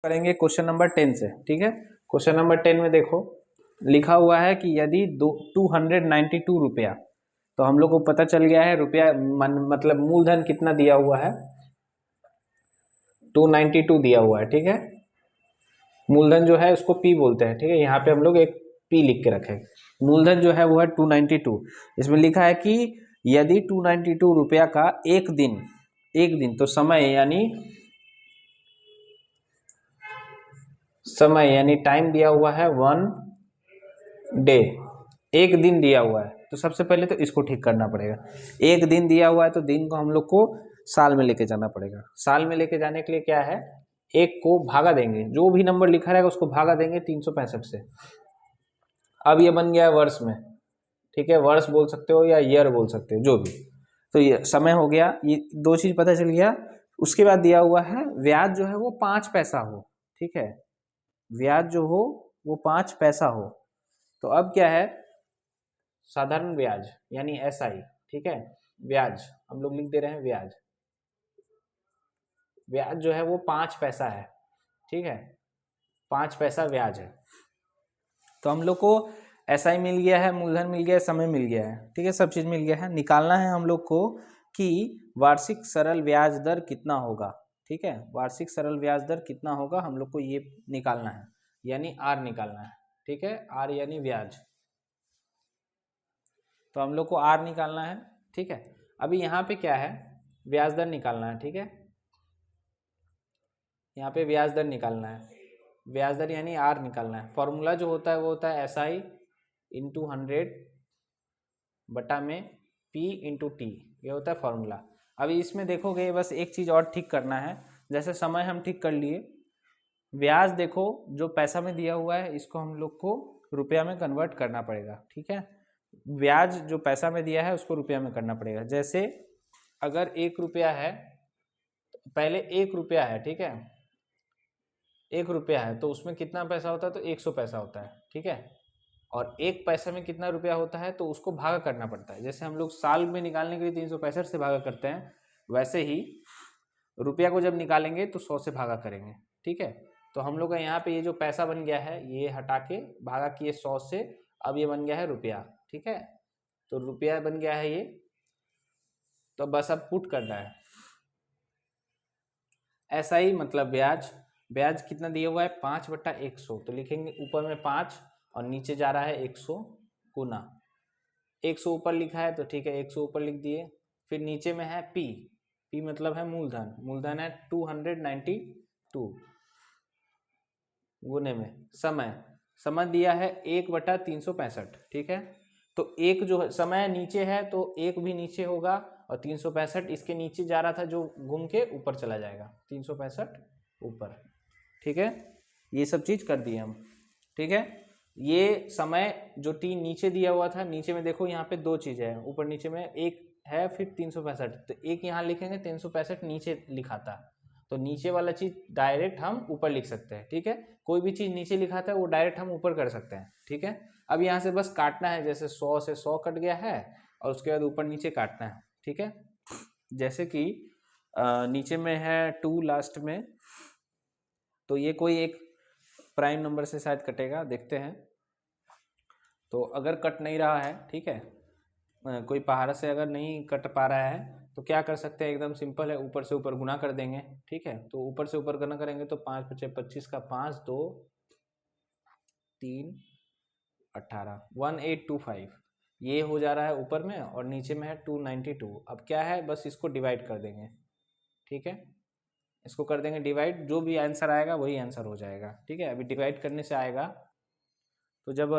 करेंगे question number 10 से। ठीक है, क्वेश्चन नंबर 10 में देखो लिखा हुआ है कि यदि 292 रुपया, तो हम लोग को पता चल गया है रुपया मतलब मूलधन कितना दिया हुआ है, 292 दिया हुआ है। ठीक है, मूलधन जो है उसको पी बोलते हैं। ठीक है, यहाँ पे हम लोग एक पी लिख के रखे। मूलधन जो है वो है 292। इसमें लिखा है कि यदि 292 रुपया का एक दिन तो समय यानी टाइम दिया हुआ है 1 डे, एक दिन दिया हुआ है। तो सबसे पहले तो इसको ठीक करना पड़ेगा। एक दिन दिया हुआ है तो दिन को हम लोग को साल में लेके जाना पड़ेगा। साल में लेके जाने के लिए क्या है, एक को भागा देंगे, जो भी नंबर लिखा रहेगा उसको भागा देंगे 365 से। अब ये बन गया है वर्ष में। ठीक है, वर्ष बोल सकते हो या ईयर बोल सकते हो, जो भी। तो ये समय हो गया, ये दो चीज पता चल गया। उसके बाद दिया हुआ है ब्याज जो है वो 5 पैसा हो। ठीक है, ब्याज जो हो वो 5 पैसा हो। तो अब क्या है, साधारण ब्याज यानी एसआई। ठीक है, ब्याज हम लोग लिख दे रहे हैं, ब्याज जो है वो 5 पैसा है। ठीक है, 5 पैसा ब्याज है। तो हम लोग को एसआई मिल गया है, मूलधन मिल गया है, समय मिल गया है। ठीक है, सब चीज मिल गया है। निकालना है हम लोग को कि वार्षिक सरल ब्याज दर कितना होगा। ठीक है, वार्षिक सरल ब्याज दर कितना होगा हम लोग को ये निकालना है, यानी आर निकालना है। ठीक है, आर यानी ब्याज। तो हम लोग को आर निकालना है। ठीक है, अभी यहाँ पे क्या है, ब्याज दर निकालना है। ठीक है, यहाँ पे ब्याज दर निकालना है, ब्याज दर यानी आर निकालना है। फॉर्मूला जो होता है वो होता है एसआई इंटू 100 बटा में पी इंटू टी, ये होता है फॉर्मूला। अभी इसमें देखोगे बस एक चीज़ और ठीक करना है। जैसे समय हम ठीक कर लिए, ब्याज देखो जो पैसा में दिया हुआ है इसको हम लोग को रुपया में कन्वर्ट करना पड़ेगा। ठीक है, ब्याज जो पैसा में दिया है उसको रुपया में करना पड़ेगा। जैसे अगर 1 रुपया है, पहले 1 रुपया है। ठीक है, 1 रुपया है तो उसमें कितना पैसा होता है, तो 100 पैसा होता है। ठीक है, और 1 पैसा में कितना रुपया होता है तो उसको भागा करना पड़ता है। जैसे हम लोग साल में निकालने के लिए 365 से भागा करते हैं, वैसे ही रुपया को जब निकालेंगे तो 100 से भागा करेंगे। ठीक है, तो हम लोग का यहाँ पे ये जो पैसा बन गया है ये हटा के भागा किए 100 से, अब ये बन गया है रुपया। ठीक है, तो रुपया बन गया है ये। तो बस अब पुट करना है, ऐसा ही मतलब ब्याज, ब्याज कितना दिया हुआ है 5/100। तो लिखेंगे ऊपर में 5 और नीचे जा रहा है 100 गुना 100 ऊपर लिखा है तो ठीक है 100 ऊपर लिख दिए। फिर नीचे में है पी, पी मतलब है मूलधन, मूलधन है 292 गुने में समय, समय दिया है 1/365। ठीक है, तो एक जो समय नीचे है तो एक भी नीचे होगा और 365 इसके नीचे जा रहा था जो घूम के ऊपर चला जाएगा, 365 ऊपर। ठीक है, ये सब चीज कर दिए हम। ठीक है, ये समय जो टी नीचे दिया हुआ था, नीचे में देखो यहाँ पे दो चीजें हैं, ऊपर नीचे में एक है फिर 365, तो एक यहाँ लिखेंगे 365 नीचे लिखा था, तो नीचे वाला चीज डायरेक्ट हम ऊपर लिख सकते हैं। ठीक है, कोई भी चीज नीचे लिखा था वो डायरेक्ट हम ऊपर कर सकते हैं। ठीक है, अब यहाँ से बस काटना है, जैसे 100 से 100 कट गया है और उसके बाद ऊपर नीचे काटना है। ठीक है, जैसे कि नीचे में है 2 लास्ट में, तो ये कोई एक प्राइम नंबर से शायद कटेगा, देखते हैं। तो अगर कट नहीं रहा है, ठीक है, कोई पहाड़ा से अगर नहीं कट पा रहा है तो क्या कर सकते हैं, एकदम सिंपल है, ऊपर से ऊपर गुना कर देंगे। ठीक है, तो ऊपर से ऊपर गुना करेंगे तो 5×5 = 25 का 5 2 3 18 1825 ये हो जा रहा है ऊपर में, और नीचे में है 292। अब क्या है, बस इसको डिवाइड कर देंगे। ठीक है, इसको कर देंगे डिवाइड, जो भी आंसर आएगा वही आंसर हो जाएगा। ठीक है, अभी डिवाइड करने से आएगा, तो जब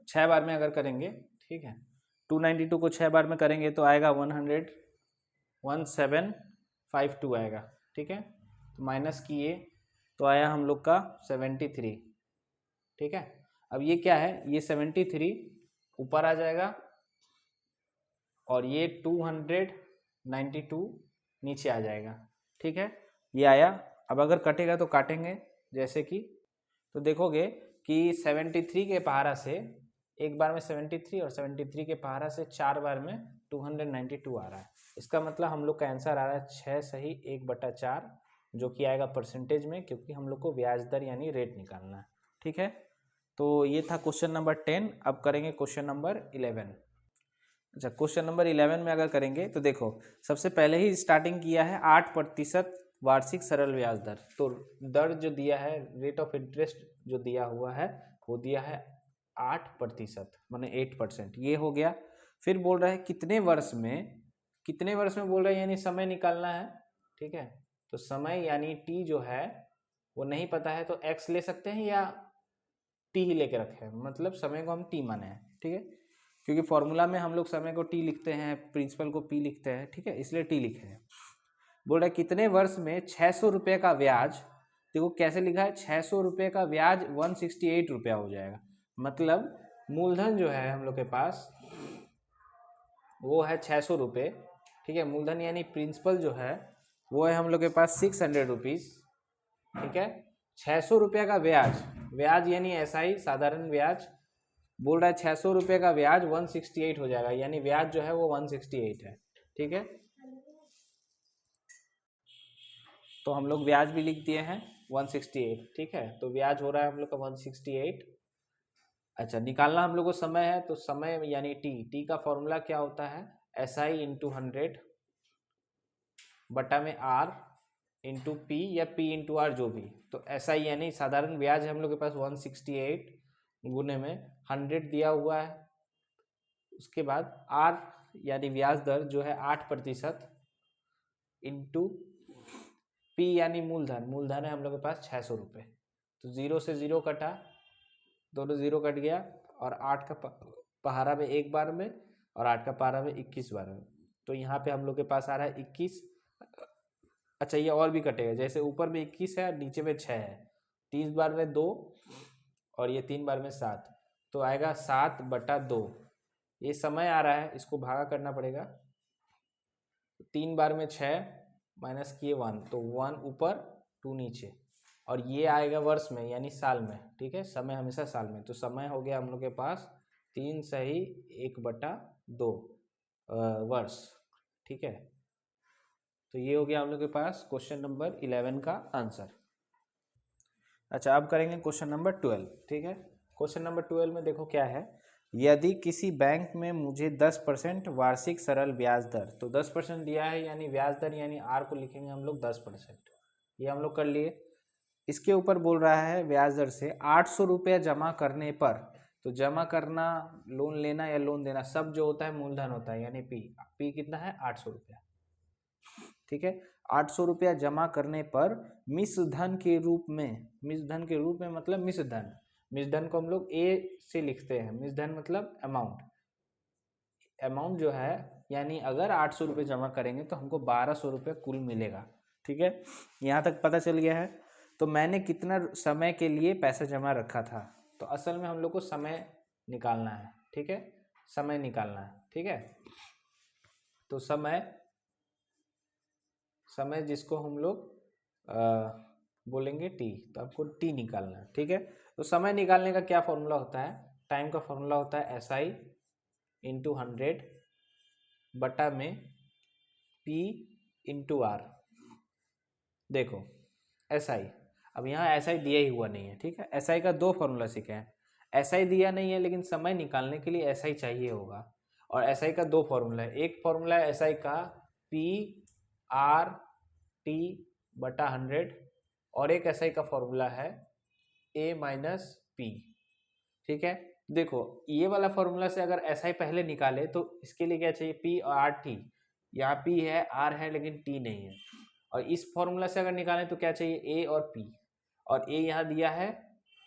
6 बार में अगर करेंगे, ठीक है, 292 को 6 बार में करेंगे तो आएगा 1752 आएगा। ठीक है, तो माइनस किए तो आया हम लोग का 73। ठीक है, अब ये क्या है, ये 73 ऊपर आ जाएगा और ये 292 नीचे आ जाएगा। ठीक है, ये आया। अब अगर कटेगा तो काटेंगे, जैसे कि तो देखोगे कि 73 के पहाड़ा से एक बार में 73 और 73 के पहाड़ा से 4 बार में 292 आ रहा है। इसका मतलब हम लोग का आंसर आ रहा है 6 सही 1/4 जो कि आएगा परसेंटेज में, क्योंकि हम लोग को ब्याज दर यानी रेट निकालना है। ठीक है, तो ये था क्वेश्चन नंबर 10। अब करेंगे क्वेश्चन नंबर 11। अच्छा, क्वेश्चन नंबर 11 में अगर करेंगे तो देखो, सबसे पहले ही स्टार्टिंग किया है 8% वार्षिक सरल ब्याज दर। तो दर जो दिया है, रेट ऑफ इंटरेस्ट जो दिया हुआ है वो दिया है 8%, माने 8%, ये हो गया। फिर बोल रहा है कितने वर्ष में, कितने वर्ष में बोल रहा है, यानी समय निकालना है। ठीक है, तो समय यानी टी जो है वो नहीं पता है, तो एक्स ले सकते हैं या टी ही लेके रखे हैं, मतलब समय को हम टी माने हैं। ठीक है, क्योंकि फॉर्मूला में हम लोग समय को टी लिखते हैं, प्रिंसिपल को पी लिखते हैं। ठीक है, इसलिए टी लिखे हैं। बोल रहा है कितने वर्ष में 600 रुपये का ब्याज, देखो कैसे लिखा है, 600 रुपये का ब्याज 168 रुपया हो जाएगा। मतलब मूलधन जो है हम लोग के पास वो है 600 रुपये। ठीक है, मूलधन यानी प्रिंसिपल जो है वो है हम लोग के पास 600 रुपीज़। ठीक है, 600 रुपये का ब्याज, ब्याज यानी एसआई साधारण ब्याज, बोल रहा है 600 रुपये का ब्याज 168 हो जाएगा, यानी ब्याज जो है वो 168 है। ठीक है, तो हम लोग ब्याज भी लिख दिए हैं 168। ठीक है, तो ब्याज हो रहा है हम लोग का 168। अच्छा, निकालना हम लोग को समय है, तो समय यानी टी, टी का फॉर्मूला क्या होता है, एस आई इंटू 100 बटा में आर इंटू पी, या पी इंटू आर जो भी। तो एस आई यानी साधारण ब्याज है हम लोग के पास 168 गुने में 100 दिया हुआ है। उसके बाद आर यानी ब्याज दर जो है 8% इंटू पी यानी मूलधन, मूलधन है हम लोग के पास 600 रुपये। तो 0 से 0 कटा, दोनों 0 कट गया, और 8 का पहारा में एक बार में, और 8 का पहारा में 21 बार में। तो यहाँ पे हम लोग के पास आ रहा है 21। अच्छा, ये और भी कटेगा, जैसे ऊपर में 21 है, नीचे में 6 है, 30 बार में 2, और ये 3 बार में 7, तो आएगा 7/2। ये समय आ रहा है, इसको भागा करना पड़ेगा। 3 बार में 6 माइनस किए 1, तो 1 ऊपर 2 नीचे, और ये आएगा वर्ष में यानी साल में। ठीक है, समय हमेशा साल में, तो समय हो गया हम लोग के पास 3 सही 1/2 वर्ष। ठीक है, तो ये हो गया हम लोग के पास क्वेश्चन नंबर 11 का आंसर। अच्छा, अब करेंगे क्वेश्चन नंबर 12। ठीक है, क्वेश्चन नंबर 12 में देखो क्या है, यदि किसी बैंक में मुझे 10% वार्षिक सरल ब्याज दर, तो 10% दिया है, यानी ब्याज दर यानी आर को लिखेंगे हम लोग 10%, ये हम लोग कर लिए। इसके ऊपर बोल रहा है ब्याज दर से 800 रुपया जमा करने पर, तो जमा करना, लोन लेना या लोन देना, सब जो होता है मूलधन होता है, यानी पी, पी कितना है 800 रुपया। ठीक है, 800 रुपया जमा करने पर मिश्र धन के रूप में, मिश्र धन के रूप में मतलब मिश्र धन, मिश्र धन को हम लोग ए से लिखते हैं, मिश्र धन मतलब अमाउंट, अमाउंट जो है, यानी अगर 800 रुपये जमा करेंगे तो हमको 1200 रुपये कुल मिलेगा। ठीक है, यहाँ तक पता चल गया है। तो मैंने कितना समय के लिए पैसा जमा रखा था, तो असल में हम लोग को समय निकालना है। ठीक है, समय निकालना है। ठीक है, तो समय, समय जिसको हम लोग बोलेंगे टी, तो आपको टी निकालना है। ठीक है, तो समय निकालने का क्या फॉर्मूला होता है, टाइम का फॉर्मूला होता है एस आई इंटू 100 बटा में पी इंटू आर। देखो एस आई, अब यहाँ एस आई दिया ही हुआ नहीं है। ठीक है, एस आई का दो फॉर्मूला सीखे हैं, एस आई दिया नहीं है लेकिन समय निकालने के लिए एस आई चाहिए होगा, और एस आई का दो फॉर्मूला है, एक फॉर्मूला है एस आई का पी आर टी बटा 100, और एक एस आई का फॉर्मूला है ए माइनस पी। ठीक है, देखो ये वाला फॉर्मूला से अगर एस आई पहले निकाले तो इसके लिए क्या चाहिए, पी और आर टी, यहाँ पी है आर है लेकिन टी नहीं है, और इस फॉर्मूला से अगर निकालें तो क्या चाहिए, ए और पी, और ए यहाँ दिया है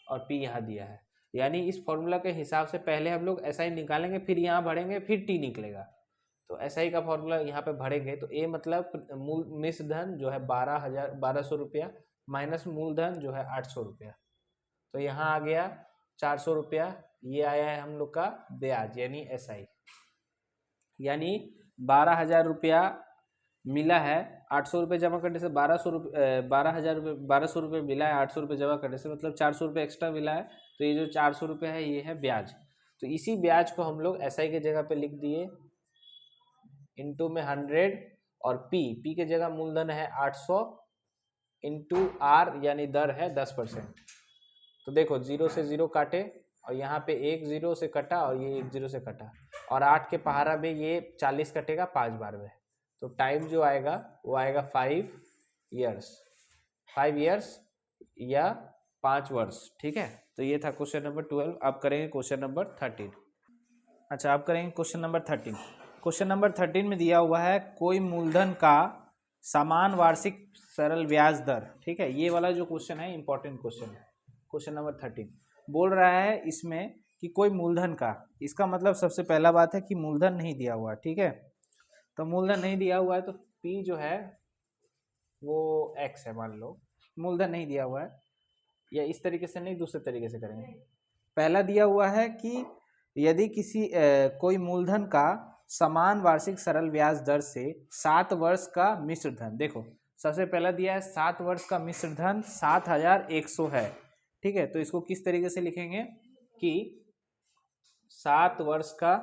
और पी यहाँ दिया है, यानी इस फॉर्मूला के हिसाब से पहले हम लोग एस आई निकालेंगे, फिर यहाँ भरेंगे, फिर टी निकलेगा। तो एस आई का फॉर्मूला यहाँ पे भरेंगे, तो ए मतलब मूल मिश्र धन जो है 1200 रुपया माइनस मूलधन जो है 800 रुपया, तो यहाँ आ गया 400 रुपया, ये आया है हम लोग का ब्याज यानी एस आई, यानी 12,000 रुपया मिला है। 800 रुपये जमा करने से 12,000 रुपये, 1200 रुपये मिला है 800 रुपये जमा करने से, मतलब 400 रुपये एक्स्ट्रा मिला है। तो ये जो 400 रुपये है ये है ब्याज, तो इसी ब्याज को हम लोग एस आई के जगह पे लिख दिए इंटू में 100, और पी के जगह मूलधन है 800, इंटू आर यानी दर है 10%। तो देखो 0 से 0 काटे और यहाँ पे 1 0 से कटा और ये 1 0 से कटा और 8 के पहाड़ा में ये 40 कटेगा 5 बार में। तो टाइम जो आएगा वो आएगा 5 ईयर्स, 5 ईयर्स या 5 वर्ष। ठीक है, तो ये था क्वेश्चन नंबर 12। अब करेंगे क्वेश्चन नंबर 13। अच्छा, अब करेंगे क्वेश्चन नंबर 13। क्वेश्चन नंबर 13 में दिया हुआ है कोई मूलधन का समान वार्षिक सरल ब्याज दर। ठीक है, ये वाला जो क्वेश्चन है इंपॉर्टेंट क्वेश्चन है। क्वेश्चन नंबर 13 बोल रहा है इसमें कि कोई मूलधन का, इसका मतलब सबसे पहला बात है कि मूलधन नहीं दिया हुआ। ठीक है, तो मूलधन नहीं दिया हुआ है तो P जो है वो X है, मान लो मूलधन नहीं दिया हुआ है, या इस तरीके से नहीं, दूसरे तरीके से करेंगे। पहला दिया हुआ है कि यदि किसी कोई मूलधन का समान वार्षिक सरल ब्याज दर से 7 वर्ष का मिश्र धन, देखो सबसे पहला दिया है 7 वर्ष का मिश्र धन 7100 है। ठीक है, तो इसको किस तरीके से लिखेंगे कि 7 वर्ष का,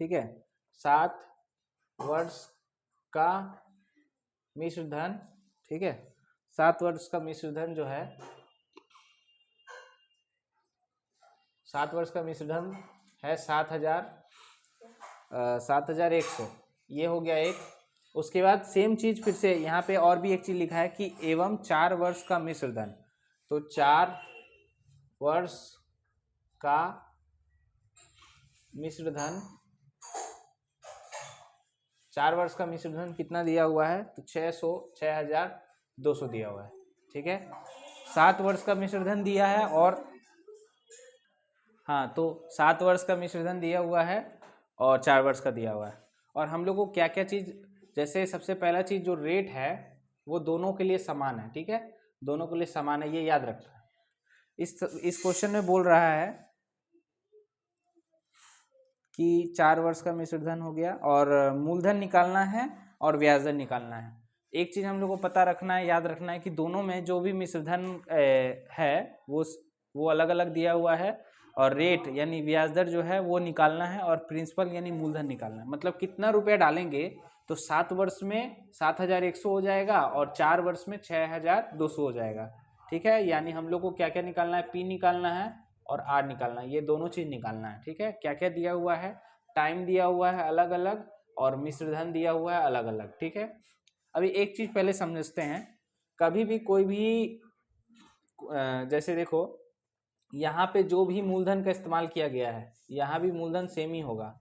ठीक है, 7 वर्ष का मिश्र धन, ठीक है, 7 वर्ष का मिश्र धन जो है, 7 वर्ष का मिश्र धन है 7100, ये हो गया एक। उसके बाद सेम चीज फिर से यहाँ पे और भी एक चीज लिखा है कि एवं 4 वर्ष का मिश्र धन, तो 4 वर्ष का मिश्र धन, 4 वर्ष का मिश्र धन कितना दिया हुआ है, तो 6200 दिया हुआ है। ठीक है, 7 वर्ष का मिश्र धन दिया है और हाँ, तो 7 वर्ष का मिश्र धन दिया हुआ है और 4 वर्ष का दिया हुआ है। और हम लोग को क्या क्या चीज़, जैसे सबसे पहला चीज़ जो रेट है वो दोनों के लिए समान है। ठीक है, दोनों के लिए समान है, ये याद रखना है। इस क्वेश्चन में बोल रहा है कि 4 वर्ष का मिश्र धन हो गया और मूलधन निकालना है और ब्याज दर निकालना है। एक चीज़ हम लोग को पता रखना है, याद रखना है कि दोनों में जो भी मिश्र धन है वो अलग अलग दिया हुआ है और रेट यानी ब्याज दर जो है वो निकालना है और प्रिंसिपल यानी मूलधन निकालना है। मतलब कितना रुपया डालेंगे तो 7 वर्ष में 7100 हो जाएगा और 4 वर्ष में 6200 हो जाएगा। ठीक है, यानी हम लोग को क्या क्या निकालना है, P निकालना है और R निकालना है, ये दोनों चीज़ निकालना है। ठीक है, क्या क्या दिया हुआ है, टाइम दिया हुआ है अलग अलग और मिश्र धन दिया हुआ है अलग अलग। ठीक है, अभी एक चीज़ पहले समझते हैं, कभी भी कोई भी जैसे देखो यहाँ पे जो भी मूलधन का इस्तेमाल किया गया है यहाँ भी मूलधन सेम ही होगा,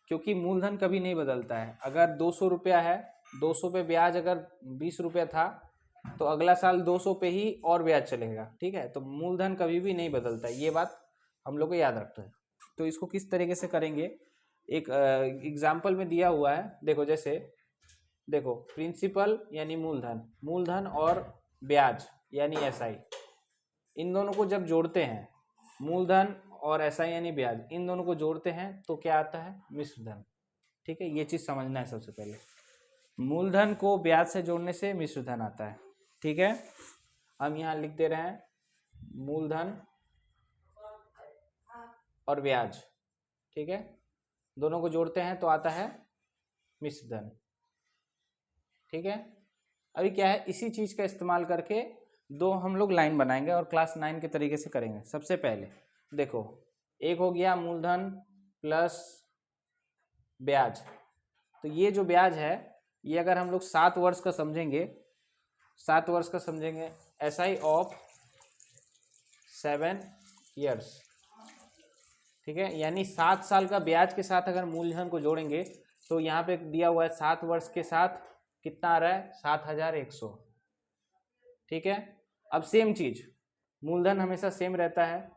क्योंकि मूलधन कभी नहीं बदलता है। अगर 200 रुपया है, 200 पे ब्याज अगर 20 रुपया था तो अगला साल 200 पे ही और ब्याज चलेगा। ठीक है, तो मूलधन कभी भी नहीं बदलता है, ये बात हम लोग को याद रखना है। तो इसको किस तरीके से करेंगे, एक एग्जाम्पल में दिया हुआ है। देखो जैसे देखो प्रिंसिपल यानी मूलधन, मूलधन और ब्याज यानी एसआई, इन दोनों को जब जोड़ते हैं, मूलधन और एसआई यानी ब्याज, इन दोनों को जोड़ते हैं तो क्या आता है, मिश्र धन। ठीक है, ये चीज़ समझना है सबसे पहले, मूलधन को ब्याज से जोड़ने से मिश्र धन आता है। ठीक है, हम यहाँ लिख दे रहे हैं मूलधन और ब्याज। ठीक है, दोनों को जोड़ते हैं तो आता है मिश्र धन। ठीक है, अभी क्या है, इसी चीज़ का इस्तेमाल करके दो हम लोग लाइन बनाएंगे और क्लास 9 के तरीके से करेंगे। सबसे पहले देखो, एक हो गया मूलधन प्लस ब्याज, तो ये जो ब्याज है ये अगर हम लोग 7 वर्ष का समझेंगे, 7 वर्ष का समझेंगे, एसआई ऑफ 7 ईयर्स। ठीक है, यानी 7 साल का ब्याज के साथ अगर मूलधन को जोड़ेंगे तो यहाँ पे दिया हुआ है 7 वर्ष के साथ कितना आ रहा है, 7100। ठीक है, अब सेम चीज, मूलधन हमेशा सेम रहता है।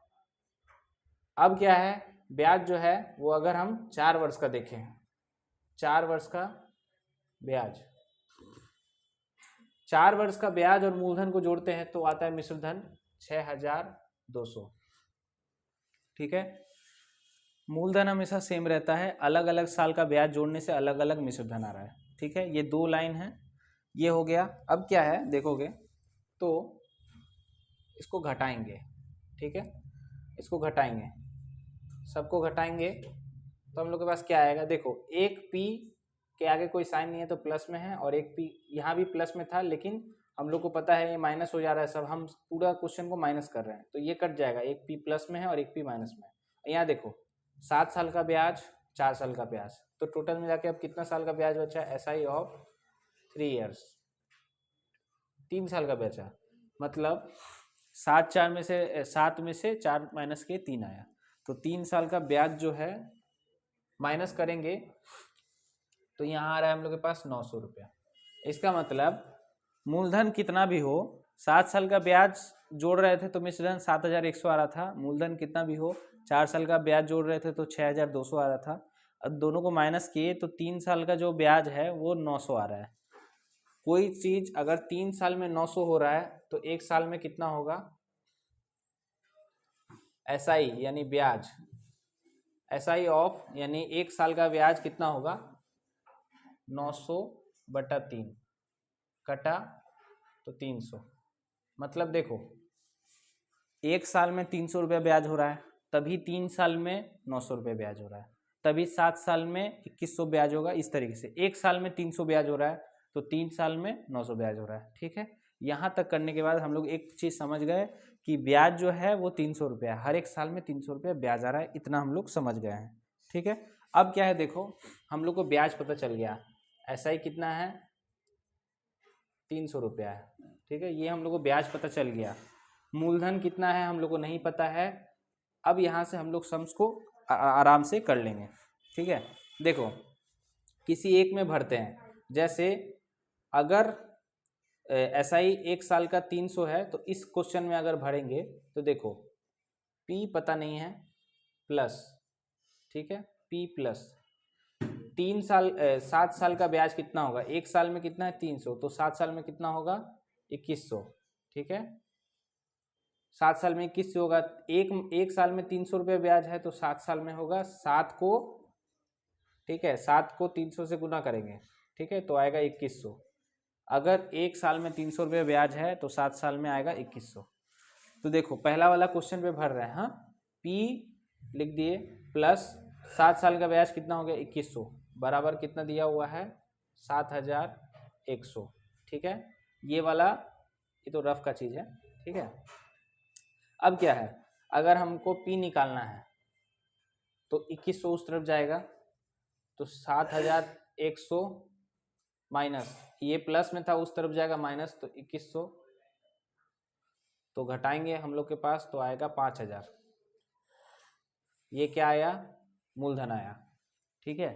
अब क्या है, ब्याज जो है वो अगर हम 4 वर्ष का देखें, 4 वर्ष का ब्याज, 4 वर्ष का ब्याज और मूलधन को जोड़ते हैं तो आता है मिश्र धन 6200। ठीक है, मूलधन हमेशा सेम रहता है, अलग अलग साल का ब्याज जोड़ने से अलग अलग मिश्र धन आ रहा है। ठीक है, ये दो लाइन है, ये हो गया। अब क्या है देखोगे तो इसको घटाएंगे। ठीक है, इसको घटाएंगे, सबको घटाएंगे तो हम लोग के पास क्या आएगा, देखो एक P के आगे कोई साइन नहीं है तो प्लस में है और एक P यहाँ भी प्लस में था लेकिन हम लोग को पता है ये माइनस हो जा रहा है सब, हम पूरा क्वेश्चन को माइनस कर रहे हैं, तो ये कट जाएगा, एक पी प्लस में है और एक पी माइनस में है। यहाँ देखो 7 साल का ब्याज, 4 साल का ब्याज, तो टोटल मिला के अब कितना साल का ब्याज बचा, SI ऑफ 3 ईयर्स, 3 साल का बचा, मतलब 7 में से 4 माइनस के 3 आया, तो 3 साल का ब्याज जो है माइनस करेंगे तो यहाँ आ रहा है हम लोग के पास 900 रुपया। इसका मतलब मूलधन कितना भी हो, 7 साल का ब्याज जोड़ रहे थे तो मिश्रधन 7100 आ रहा था, मूलधन कितना भी हो 4 साल का ब्याज जोड़ रहे थे तो 6200 आ रहा था। अब दोनों को माइनस किए तो 3 साल का जो ब्याज है वो 900 आ रहा है। कोई चीज अगर 3 साल में 900 हो रहा है तो 1 साल में कितना होगा, SI यानी ब्याज, SI ऑफ यानी 1 साल का ब्याज कितना होगा, 900/3 कटा तो 300, मतलब देखो 1 साल में 300 रुपया ब्याज हो रहा है, तभी 3 साल में 900 रुपये ब्याज हो रहा है, तभी 7 साल में 2100 ब्याज होगा। इस तरीके से 1 साल में 300 ब्याज हो रहा है तो 3 साल में 900 ब्याज हो रहा है। ठीक है, यहाँ तक करने के बाद हम लोग एक चीज़ समझ गए कि ब्याज जो है वो 300 रुपया, हर एक साल में 300 रुपया ब्याज आ रहा है, इतना हम लोग समझ गए हैं। ठीक है, अब क्या है देखो, हम लोग को ब्याज पता चल गया, SI कितना है 300 रुपया है। ठीक है, ये हम लोग को ब्याज पता चल गया, मूलधन कितना है हम लोग को नहीं पता है। अब यहाँ से हम लोग सम्स को आराम से कर लेंगे। ठीक है, देखो किसी एक में भरते हैं, जैसे अगर SI 1 साल का 300 है तो इस क्वेश्चन में अगर भरेंगे तो देखो P पता नहीं है प्लस, ठीक है P प्लस 7 साल का ब्याज कितना होगा, 1 साल में कितना है 300, तो 7 साल में कितना होगा 2100। ठीक है, 7 साल में 2100 होगा, एक साल में 300 रुपये ब्याज है तो 7 साल में होगा 7 को, ठीक है 7 को 300 से गुना करेंगे, ठीक है तो आएगा 2100। अगर 1 साल में 300 रुपये ब्याज है तो 7 साल में आएगा 2100। तो देखो पहला वाला क्वेश्चन पे भर रहे हैं, हाँ P लिख दिए प्लस 7 साल का ब्याज कितना हो गया 2100 बराबर कितना दिया हुआ है 7100। ठीक है, ये वाला ये तो रफ का चीज़ है। ठीक है, अब क्या है, अगर हमको P निकालना है तो 2100 उस तरफ जाएगा, तो 7100 माइनस ये प्लस में था उस तरफ जाएगा माइनस, तो 2100 तो घटाएंगे हम लोग के पास तो आएगा 5000। ये क्या आया, मूलधन आया। ठीक है,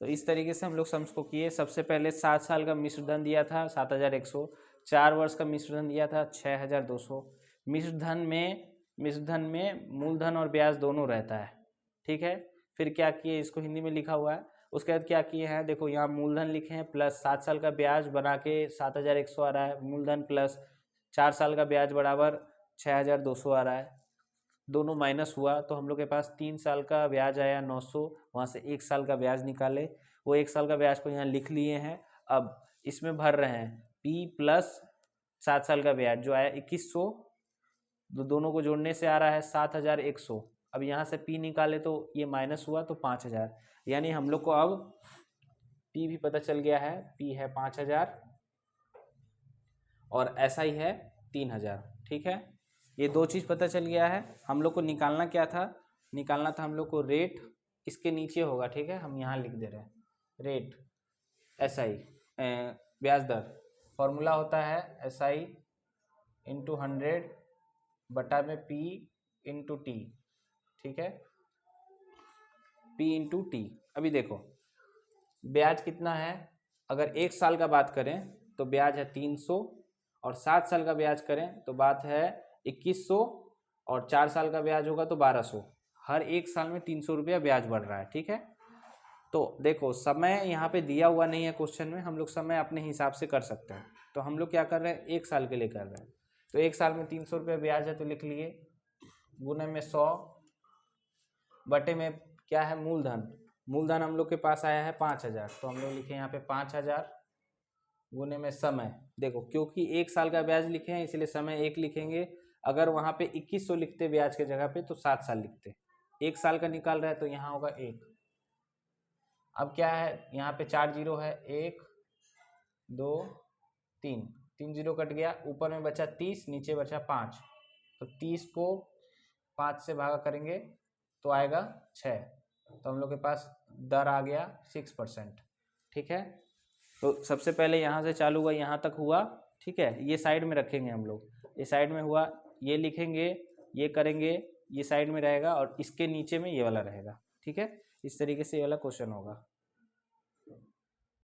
तो इस तरीके से हम लोग सम्स को किए। सबसे पहले 7 साल का मिश्रधन दिया था 7100, 4 वर्ष का मिश्रधन दिया था 6200। मिश्रधन में मूलधन और ब्याज दोनों रहता है। ठीक है, फिर क्या किए, इसको हिंदी में लिखा हुआ है, उसके बाद क्या किए हैं देखो, यहाँ मूलधन लिखे हैं प्लस 7 साल का ब्याज बना के 7100 आ रहा है, मूलधन प्लस 4 साल का ब्याज बराबर 6200 आ रहा है, दोनों माइनस हुआ तो हम लोग के पास 3 साल का ब्याज आया 900, वहाँ से 1 साल का ब्याज निकाले, वो 1 साल का ब्याज को यहाँ लिख लिए हैं। अब इसमें भर रहे हैं P प्लस 7 साल का ब्याज जो आया 2100, दोनों को जोड़ने से आ रहा है 7100। अब यहाँ से P निकाले तो ये माइनस हुआ तो 5000, यानी हम लोग को अब P भी पता चल गया है, P है 5000 और SI है 3000। ठीक है, ये दो चीज़ पता चल गया है। हम लोग को निकालना क्या था, निकालना था हम लोग को रेट, इसके नीचे होगा। ठीक है, हम यहाँ लिख दे रहे हैं रेट SI ब्याज दर, फॉर्मूला होता है SI इंटू 100 बटा में P इंटू T। ठीक है, P इंटू T। अभी देखो ब्याज कितना है, अगर 1 साल का बात करें तो ब्याज है 300 और 7 साल का ब्याज करें तो बात है 2100 और 4 साल का ब्याज होगा तो 1200। हर 1 साल में 300 रुपया ब्याज बढ़ रहा है। ठीक है, तो देखो समय यहाँ पे दिया हुआ नहीं है क्वेश्चन में, हम लोग समय अपने हिसाब से कर सकते हैं। तो हम लोग क्या कर रहे हैं, 1 साल के लिए कर रहे हैं, तो 1 साल में 300 रुपया ब्याज है तो लिख लिए, गुने में 100 बटे में क्या है मूलधन, मूलधन हम लोग के पास आया है 5000, तो हम लोग लिखे यहाँ पे 5000 गुने में समय। देखो क्योंकि 1 साल का ब्याज लिखे हैं इसलिए समय 1 लिखेंगे, अगर वहाँ पे 2100 लिखते ब्याज के जगह पे तो 7 साल लिखते, 1 साल का निकाल रहे हैं तो यहाँ होगा 1। अब क्या है, यहाँ पे 4 जीरो है, 1 2 3, 3 जीरो कट गया, ऊपर में बचा 30, नीचे बचा 5, तो 30 को 5 से भागा करेंगे तो आएगा 6, तो हम लोग के पास दर आ गया 6%। ठीक है, तो सबसे पहले यहाँ से चालू हुआ, यहाँ तक हुआ। ठीक है, ये साइड में रखेंगे हम लोग, ये साइड में हुआ, ये लिखेंगे, ये करेंगे, ये साइड में रहेगा और इसके नीचे में ये वाला रहेगा। ठीक है, इस तरीके से ये वाला क्वेश्चन होगा।